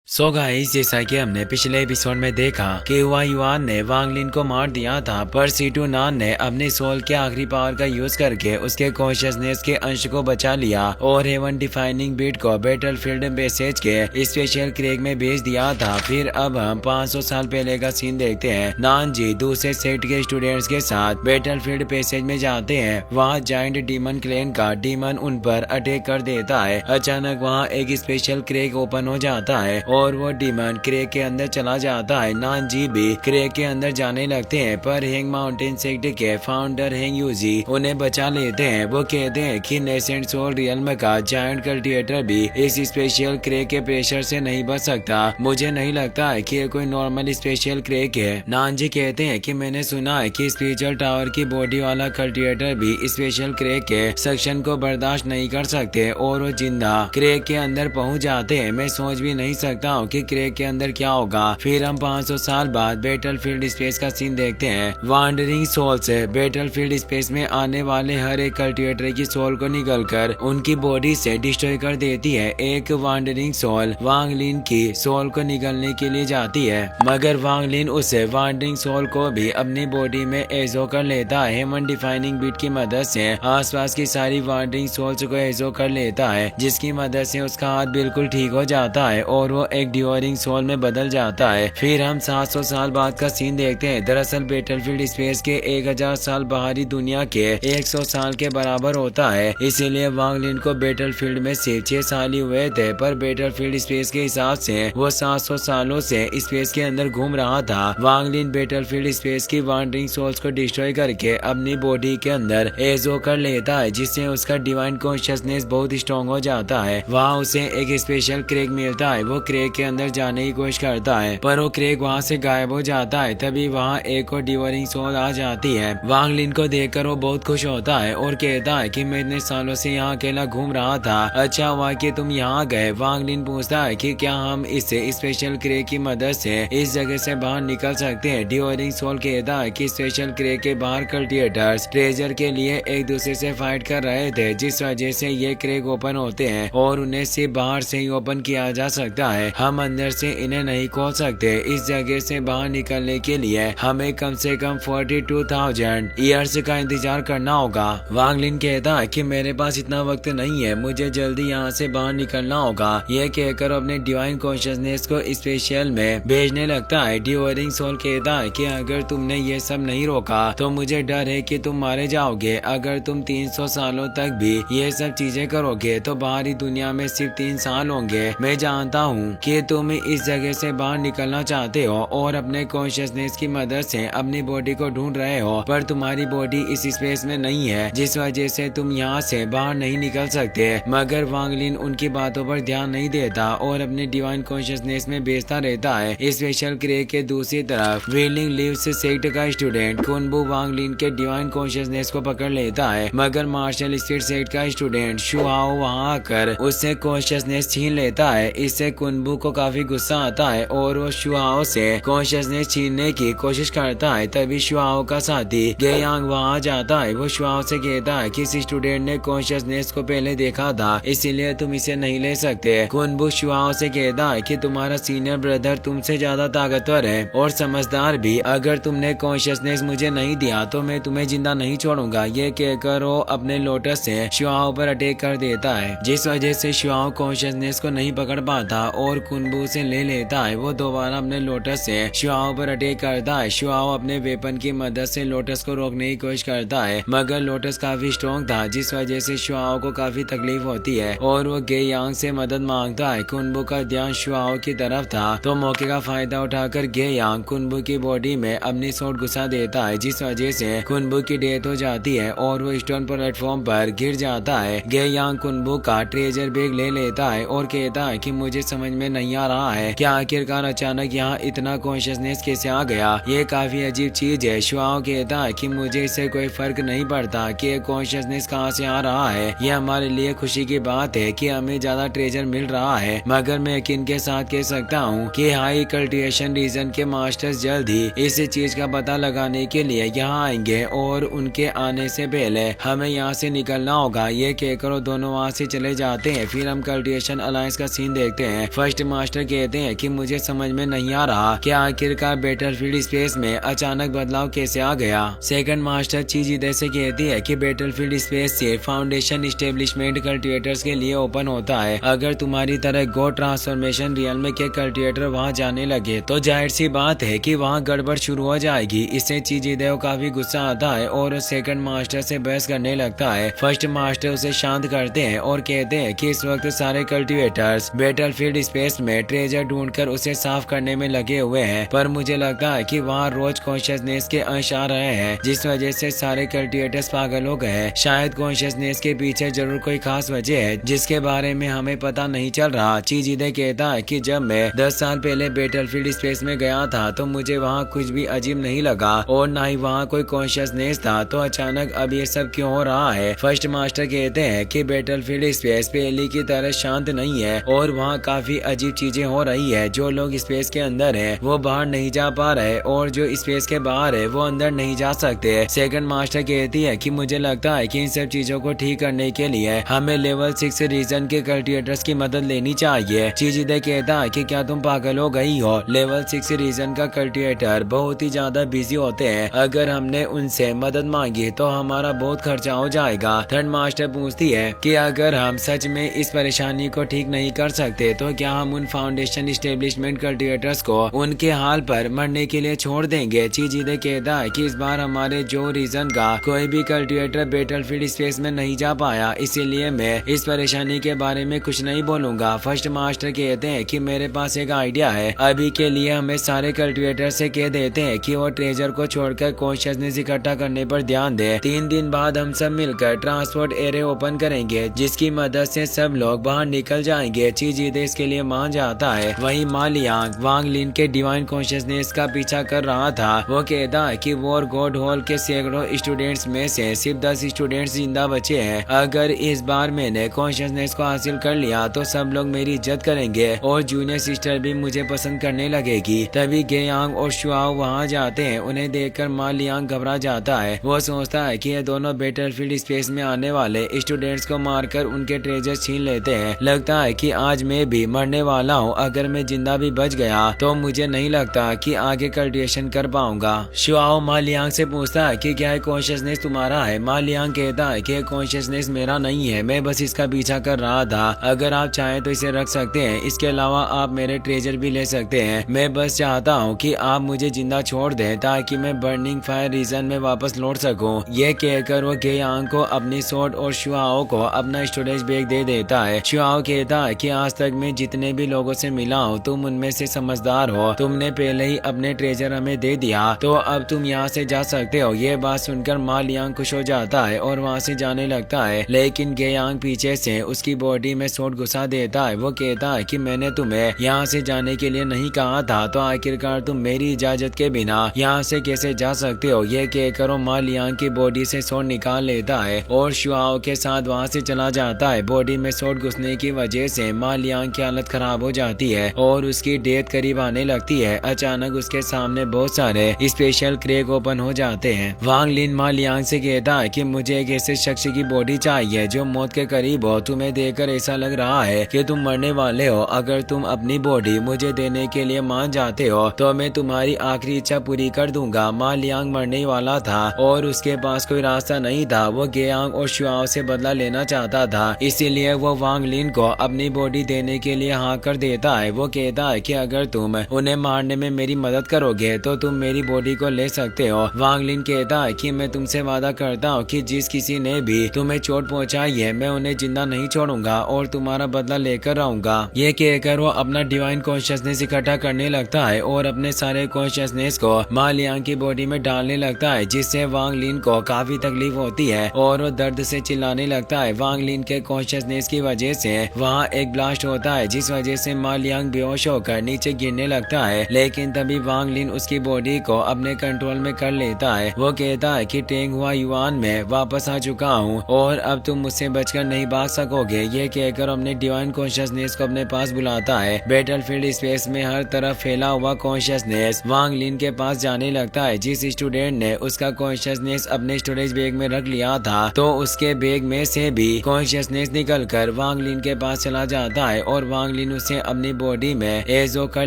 So guys, जैसा कि हमने पिछले एपिसोड में देखा कि हुआ युआन ने वांग लिन को मार दिया था, पर सीटू नान ने अपने सोल के आखिरी पावर का यूज करके उसके कॉन्शियसनेस के अंश को बचा लिया और हेवन डिफाइनिंग बीट को बैटलफील्ड पैसेज के स्पेशल क्रेग में भेज दिया था। फिर अब हम 500 साल पहले का सीन देखते हैं। नान जी दूसरे सेट के स्टूडेंट्स के साथ बैटलफील्ड पैसेज में जाते हैं। वहाँ जाइंट डीमन क्लेन का डीमन उन पर अटैक कर देता है। अचानक वहाँ एक स्पेशल क्रेग ओपन हो जाता है और वो डीमन क्रेग के अंदर चला जाता है। नान जी भी क्रेग के अंदर जाने लगते हैं, पर हेंग माउंटेन सेक्ट के फाउंडर हेंग यूजी उन्हें बचा लेते हैं। वो कहते हैं कि नेसेंट सोल रियल्म का जायंट कल्टिवेटर भी इस स्पेशल क्रेग के प्रेशर से नहीं बच सकता। मुझे नहीं लगता है कि ये कोई नॉर्मल स्पेशल क्रेग है। नान जी कहते हैं कि मैंने सुना है कि स्पिरिचुअल टावर की बॉडी वाला कल्टिवेटर भी स्पेशल क्रेग के सक्शन को बर्दाश्त नहीं कर सकते और वो जिंदा क्रेग के अंदर पहुंच जाते हैं। मैं सोच भी नहीं सकता हूँ कि क्रेग के अंदर क्या होगा। फिर हम 500 साल बाद बैटलफील्ड स्पेस का सीन देखते हैं। वांडरिंग सोल से बैटलफील्ड स्पेस में आने वाले हर एक कल्टिवेटर की सोल को निकलकर उनकी बॉडी से डिस्ट्रॉय कर देती है। एक वांडरिंग सोल वांग लिन की सोल को निकलने के लिए जाती है, मगर वांग लिन उस वांडरिंग सोल को भी अपनी बॉडी में एजो कर लेता है। हेमन डिफाइनिंग बीट की मदद से आसपास की सारी वांडरिंग सोल्स को एजो कर लेता है, जिसकी मदद से उसका हाथ बिल्कुल ठीक हो जाता है और वो एक ड्यूरिंग सोल में बदल जाता है। फिर हम 700 साल बाद का सीन देखते हैं। दरअसल बैटलफील्ड स्पेस के 1000 साल बाहरी दुनिया के 100 साल के बराबर होता है, इसीलिए वांग लिन को बैटलफील्ड में सिर्फ 6 साल ही हुए थे, पर बैटलफील्ड स्पेस के हिसाब से वो 700 सालों से स्पेस के अंदर घूम रहा था। वांग लिन बैटलफील्ड स्पेस की वांडरिंग सोल्स को डिस्ट्रॉय करके अपनी बॉडी के अंदर एजो कर लेता है, जिससे उसका डिवाइन कॉन्शियसनेस बहुत स्ट्रॉन्ग हो जाता है। वहाँ उसे एक स्पेशल क्रेग मिलता है। वो क्रेग के अंदर जाने की कोशिश करता है, पर वो क्रेग वहाँ से गायब हो जाता है। तभी वहाँ एक और डिवरिंग सोल आ जाती है। वांग लिन को देखकर वो बहुत खुश होता है और कहता है कि मैं इतने सालों से यहाँ अकेला घूम रहा था, अच्छा हुआ कि तुम यहाँ गए। वांग लिन पूछता है कि क्या हम इस स्पेशल क्रेग की मदद से इस जगह से बाहर निकल सकते हैं। डिवरिंग सोल कहता है कि स्पेशल क्रेग के बाहर कल्टिवेटर्स ट्रेजर के लिए एक दूसरे से फाइट कर रहे थे, जिस वजह से ये क्रेग ओपन होते हैं और उन्हें सिर्फ बाहर से ही ओपन किया जा सकता है। हम अंदर से इन्हें नहीं खोल सकते। इस जगह से बाहर निकलने के लिए हमें कम से कम 42,000 ईयर्स का इंतजार करना होगा। वांग लिन कहता है कि मेरे पास इतना वक्त नहीं है, मुझे जल्दी यहाँ से बाहर निकलना होगा। यह कहकर अपने डिवाइन कॉन्शियसनेस को स्पेशल में भेजने लगता है। डिवरिंग सोल कहता है कि अगर तुमने ये सब नहीं रोका तो मुझे डर है कि तुम मारे जाओगे। अगर तुम 300 सालों तक भी ये सब चीजें करोगे तो बाहरी दुनिया में सिर्फ 3 साल होंगे। मैं जानता हूँ कि तुम इस जगह से बाहर निकलना चाहते हो और अपने कॉन्शियसनेस की मदद से अपनी बॉडी को ढूंढ रहे हो, पर तुम्हारी बॉडी इस स्पेस में नहीं है, जिस वजह से तुम यहाँ से बाहर नहीं निकल सकते। मगर वांग लिन उनकी बातों पर ध्यान नहीं देता और अपने डिवाइन कॉन्शियसनेस में भेजता रहता है। स्पेशल क्रेग के दूसरी तरफ व्हीलिंग लीव्स सेक्ट का स्टूडेंट कुनबू वांग लिन के डिवाइन कॉन्शियसनेस को पकड़ लेता है, मगर मार्शल स्पिरिट सेक्ट का स्टूडेंट शुआओ वहाँ आकर उससे कॉन्शियसनेस छीन लेता है। इससे कुनबू को काफी गुस्सा आता है और वो शुआओ से कॉन्शियसनेस छीनने की कोशिश करता है। तभी शुआओ का साथी गेयांग वहाँ जाता है। वो शुआओ से कहता है कि इस स्टूडेंट ने कॉन्शियसनेस को पहले देखा था, इसीलिए तुम इसे नहीं ले सकते। कुनबू शुआओ से कहता है कि तुम्हारा सीनियर ब्रदर तुमसे ज्यादा ताकतवर है और समझदार भी। अगर तुमने कॉन्शियसनेस मुझे नहीं दिया तो मैं तुम्हें जिंदा नहीं छोड़ूंगा। ये कहकर वो अपने लोटस से शुआओ पर अटैक कर देता है, जिस वजह से शुआओ कॉन्शियसनेस को नहीं पकड़ पाता और कुनबू से ले लेता है। वो दोबारा अपने लोटस से शुआओ पर अटैक करता है। शुआओ अपने वेपन की मदद से लोटस को रोकने की कोशिश करता है, मगर लोटस काफी स्ट्रॉन्ग था, जिस वजह से शुआओ को काफी तकलीफ होती है और वो गे यांग से मदद मांगता है। कुनबू का ध्यान शुआओ की तरफ था, तो मौके का फायदा उठाकर गे यांग कुनबू की बॉडी में अपनी सोट घुसा देता है, जिस वजह से कुनबू की डेथ हो जाती है और वो स्टोन प्लेटफॉर्म पर गिर जाता है। गे यांग कुनबू का ट्रेजर बैग ले लेता है और कहता है कि मुझे समझ में नहीं आ रहा है कि आखिरकार अचानक यहाँ इतना कॉन्शियसनेस कैसे आ गया। ये काफी अजीब चीज है। शुआओ कहता है कि मुझे इससे कोई फर्क नहीं पड़ता कि कॉन्शियसनेस कहाँ से आ रहा है। ये हमारे लिए खुशी की बात है कि हमें ज्यादा ट्रेजर मिल रहा है, मगर मैं यकीन के साथ कह सकता हूँ कि हाई कल्टिवेशन रीजन के मास्टर्स जल्द ही इस चीज का पता लगाने के लिए यहाँ आएंगे और उनके आने से पहले हमें यहाँ से निकलना होगा। ये कहकर दोनों वहाँ से चले जाते हैं। फिर हम कल्टिवेशन अलायंस का सीन देखते हैं। फर्स्ट फर्स्ट मास्टर कहते हैं कि मुझे समझ में नहीं आ रहा कि आखिरकार बैटलफील्ड स्पेस में अचानक बदलाव कैसे आ गया। सेकंड मास्टर चीजिदे से कहती है कि बैटलफील्ड स्पेस से फाउंडेशन इस्टेब्लिशमेंट कल्टिवेटर्स के लिए ओपन होता है। अगर तुम्हारी तरह गो ट्रांसफॉर्मेशन रियल्म के कल्टिवेटर वहाँ जाने लगे तो जाहिर सी बात है कि वहाँ गड़बड़ शुरू हो जाएगी। इससे चीजिदे को काफी गुस्सा आता है और सेकंड मास्टर से बहस करने लगता है। फर्स्ट मास्टर उसे शांत करते हैं और कहते हैं कि इस वक्त सारे कल्टिवेटर्स बैटलफील्ड स्पेस में ट्रेजर ढूंढकर उसे साफ करने में लगे हुए हैं, पर मुझे लगता है कि वहाँ रोज कॉन्शियसनेस के अंश आ रहे हैं जिस वजह से सारे कल्टिवेटर्स पागल हो गए। शायद कॉन्शियसनेस के पीछे जरूर कोई खास वजह है जिसके बारे में हमें पता नहीं चल रहा। चीजिदे कहता है कि जब मैं 10 साल पहले बैटलफील्ड स्पेस में गया था तो मुझे वहाँ कुछ भी अजीब नहीं लगा और ना ही वहाँ कोई कॉन्शियसनेस था, तो अचानक अब ये सब क्यों हो रहा है। फर्स्ट मास्टर कहते हैं कि बैटलफील्ड स्पेस पहले की तरह शांत नहीं है और वहाँ काफी अजीब चीजें हो रही है। जो लोग स्पेस के अंदर है वो बाहर नहीं जा पा रहे और जो स्पेस के बाहर है वो अंदर नहीं जा सकते। सेकंड मास्टर कहती है कि मुझे लगता है कि इन सब चीजों को ठीक करने के लिए हमें लेवल 6 रीजन के कल्टिवेटर्स की मदद लेनी चाहिए। चीजिदे कहता है कि क्या तुम पागल हो गई हो? लेवल 6 रीजन का कल्टिवेटर बहुत ही ज्यादा बिजी होते हैं, अगर हमने उनसे मदद मांगी तो हमारा बहुत खर्चा हो जाएगा। थर्ड मास्टर पूछती है कि अगर हम सच में इस परेशानी को ठीक नहीं कर सकते तो क्या हम उन फाउंडेशन इस्टेब्लिशमेंट कल्टिवेटर्स को उनके हाल पर मरने के लिए छोड़ देंगे? चीजिदे कहता है कि इस बार हमारे जो रीजन का कोई भी कल्टिवेटर बैटलफील्ड स्पेस में नहीं जा पाया, इसीलिए मैं इस परेशानी के बारे में कुछ नहीं बोलूंगा। फर्स्ट मास्टर कहते हैं कि मेरे पास एक आइडिया है। अभी के लिए हमें सारे कल्टिवेटर से कह देते हैं कि वो ट्रेजर को छोड़कर कॉन्शियसनेस इकट्ठा करने पर ध्यान दे। 3 दिन बाद हम सब मिलकर ट्रांसपोर्ट एरे ओपन करेंगे जिसकी मदद से सब लोग बाहर निकल जाएंगे। चीजिदे इसके लिए मान जाता है। वहीं मा लियांग वांग लिन के डिवाइन कॉन्शियसनेस का पीछा कर रहा था। वो कहता है कि वॉर गॉड हॉल के सैकड़ों स्टूडेंट्स में से सिर्फ 10 स्टूडेंट्स जिंदा बचे हैं। अगर इस बार मैंने कॉन्शियसनेस को हासिल कर लिया तो सब लोग मेरी इज्जत करेंगे और जूनियर सिस्टर भी मुझे पसंद करने लगेगी। तभी गेयांग और शुआओ वहाँ जाते हैं। उन्हें देखकर मा लियांग घबरा जाता है। वो सोचता है कि ये दोनों बैटलफील्ड स्पेस में आने वाले स्टूडेंट्स को मारकर उनके ट्रेजर छीन लेते हैं। लगता है कि आज मैं भी मरने वाला हूँ। अगर मैं जिंदा भी बच गया तो मुझे नहीं लगता कि आगे कल्टिवेशन कर पाऊंगा। शुआओ मा लियांग से पूछता है कि क्या ये कॉन्शियसनेस तुम्हारा है? मा लियांग कहता है कि कॉन्शियसनेस मेरा नहीं है, मैं बस इसका पीछा कर रहा था। अगर आप चाहें तो इसे रख सकते हैं, इसके अलावा आप मेरे ट्रेजर भी ले सकते हैं। मैं बस चाहता हूँ कि आप मुझे जिंदा छोड़ दें ताकि मैं बर्निंग फायर रीजन में वापस लौट सकूं। ये कहकर वो गेयांग को अपनी सोट और शुआओ को अपना स्टोरेज बैग दे देता है। शुआओ कहता है कि आज तक मैं जितने भी लोगों से मिला हूँ तुम उनमें से समझदार हो। तुमने पहले ही अपने ट्रेजर हमें दे दिया तो अब तुम यहाँ से जा सकते हो। ये बात सुनकर मा लियांग खुश हो जाता है और वहाँ से जाने लगता है, लेकिन गेयांग पीछे से उसकी बॉडी में सोट घुसा देता है। वो कहता है कि मैंने तुम्हें यहाँ से जाने के लिए नहीं कहा था, तो आखिरकार तुम मेरी इजाजत के बिना यहाँ से कैसे जा सकते हो? ये कहकर वो मा लियांग की बॉडी से सोट निकाल लेता है और शुआओ के साथ वहाँ से चला जाता है। बॉडी में सोट घुसने की वजह से मा लियांग की हालत खराब हो जाती है और उसकी डेथ करीब आने लगती है। अचानक उसके सामने बहुत सारे स्पेशल क्रेक ओपन हो जाते हैं। वांग लिन मा लियांग से कहता है कि मुझे एक ऐसे शख्स की बॉडी चाहिए जो मौत के करीब हो। तुम्हें देखकर ऐसा लग रहा है कि तुम मरने वाले हो। अगर तुम अपनी बॉडी मुझे देने के लिए मान जाते हो तो मैं तुम्हारी आखिरी इच्छा पूरी कर दूंगा। मा लियांग मरने वाला था और उसके पास कोई रास्ता नहीं था। वो गेयांग और शुआओ से बदला लेना चाहता था, इसीलिए वो वांग लिन को अपनी बॉडी देने के लिए हाँ कर देता है। वो कहता है कि अगर तुम उन्हें मारने में मेरी मदद करोगे तो तुम मेरी बॉडी को ले सकते हो। वांग लिन कहता है कि मैं तुमसे वादा करता हूँ कि जिस किसी ने भी तुम्हें चोट पहुँचाई है मैं उन्हें जिंदा नहीं छोड़ूंगा और तुम्हारा बदला लेकर आऊंगा। ये कहकर वो अपना डिवाइन कॉन्शियसनेस इकट्ठा करने लगता है और अपने सारे कॉन्शियसनेस को मा लियांग की बॉडी में डालने लगता है, जिससे वांग लिन को काफी तकलीफ होती है और वो दर्द से चिल्लाने लगता है। वांग लिन के कॉन्शियसनेस की वजह से वहाँ एक ब्लास्ट होता है जिस वजह से मा लियांग बेहोश होकर नीचे गिरने लगता है, लेकिन तभी वांग लिन उसकी बॉडी को अपने कंट्रोल में कर लेता है। वो कहता है कि टेंग हुआ युआन में वापस आ चुका हूँ और अब तुम मुझसे बचकर नहीं भाग सकोगे। ये कहकर अपने डिवाइन कॉन्शियसनेस को अपने पास बुलाता है। बैटलफील्ड स्पेस में हर तरफ फैला हुआ कॉन्शियसनेस वांग लिन के पास जाने लगता है। जिस स्टूडेंट ने उसका कॉन्शियसनेस अपने स्टोरेज बैग में रख लिया था तो उसके बैग में से भी कॉन्शियसनेस निकलकर वांग लिन के पास चला जाता है और वांग लिन वांगलिन उसे अपनी बॉडी में एजो कर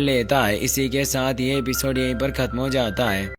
लेता है। इसी के साथ ये एपिसोड यहीं पर खत्म हो जाता है।